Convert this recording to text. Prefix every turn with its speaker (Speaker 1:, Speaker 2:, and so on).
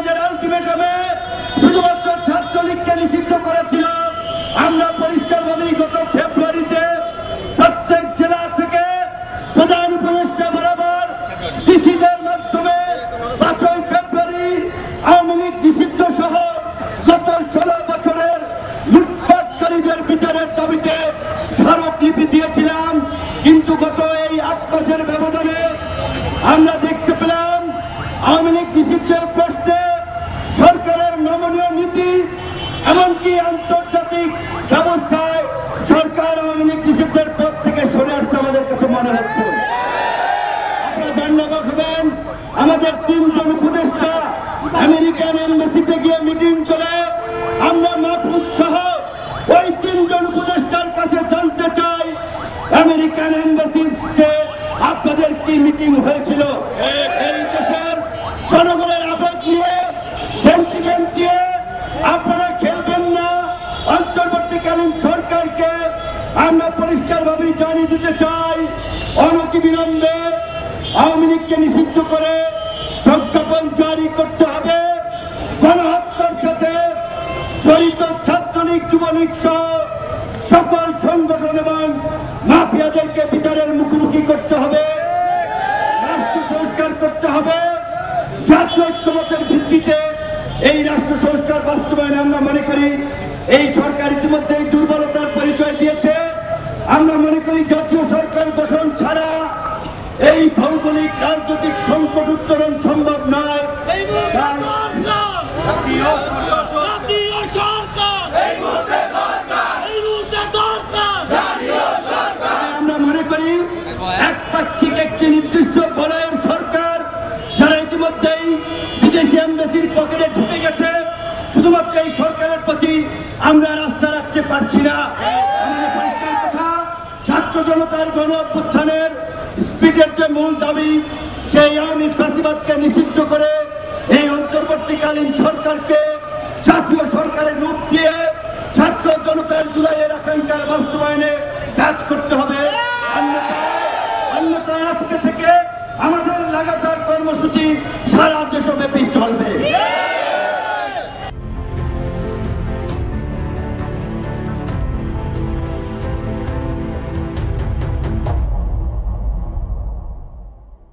Speaker 1: আমাদের আলটিমেটামে শুধুমাত্র ছাত্রলীগকে নিষিদ্ধ করেছিল। আমরা পরিষ্কারভাবেই গত ফেব্রুয়ারিতে প্রত্যেক জেলা থেকে প্রধান উপদেষ্টা বরাবর ডিসিদের মাধ্যমে 5ই ফেব্রুয়ারি আওয়ামী লীগ নিষিদ্ধ সহ গত 16 বছরের লুটপাটকারীদের বিচারের দাবিতে স্মারকলিপি দিয়েছিলাম। কিন্তু গত এই 8 মাসের ব্যবধানে আমরা দেখতে পেলাম আওয়ামী লীগ নিষিদ্ধের প্রশ্নে সরকারের নমনীয় নীতি, এমনকি আন্তর্জাতিক ব্যবস্থায় সরকার আওয়ামী লীগ নিষিদ্ধের পথ থেকে সরে আসছে আমাদের কাছে মনে হচ্ছে। আপনারা জানলে হবেন আমাদের 3 জন উপদেষ্টা আমেরিকান এম্বাসিতে গিয়ে মিটিং করে আমরা মাহফুজ সহ ওই 3 জন উপদেষ্টার কাছে জানতে চাই আমেরিকান এম্বাসিতে আপনাদের কি মিটিং হয়েছিল। এই দেশের জনগণের আবেগ নিয়ে, সেন্টিমেন্ট নিয়ে আপনারা খেলবেন না। অন্তর্বর্তীকালীন সরকারকে আমরা পরিষ্কারভাবে জানিয়ে দিতে চাই, অনতিবিলম্বে আওয়ামী লীগকে নিষিদ্ধ করে প্রজ্ঞাপন জারি করতে হবে। গণহত্যার সাথে জড়িত ছাত্রলীগ, যুবলীগ সহ সকল সংগঠন এবং মাফিয়াদেরকে বিচারের মুখোমুখি করতে হবে। রাষ্ট্র সংস্কার করতে হবে। জাতীয় ঐক্যমতের ভিত্তিতে এই রাষ্ট্র সংস্কার বাস্তবায়নে আমরা মনে করি এই সরকার ইতিমধ্যেই দুর্বলতার পরিচয় দিয়েছে। আমরা মনে করি জাতীয় সরকার গঠন ছাড়া এই ভৌগোলিক রাজনৈতিক সংকট উত্তরণ সম্ভব নয়। আমরা মনে করি একপাক্ষিক একটি নির্দিষ্ট বলয়ের সরকার যারা ইতিমধ্যেই বিদেশি এম্বাসির পকেটে ঢুকে গেছে, শুধুমাত্র এই সরকারের প্রতি আমরা রাস্তা রাখতে পারছি না। আমাদের পরিষ্কার কথা, ছাত্র জনতার গণ অভ্যুত্থানের স্পিডের যে মূল দাবি, সেই আওয়ামী ফ্যাসিবাদকে নিষিদ্ধ করে এই অন্তর্বর্তীকালীন সরকারকে জাতীয় সরকারের রূপ দিয়ে ছাত্র জনতার জুলাইয়ের আকাঙ্ক্ষার বাস্তবায়নে কাজ করতে হবে। অন্যথায় আজকে থেকে আমাদের লাগাতার কর্মসূচি সারা দেশব্যাপী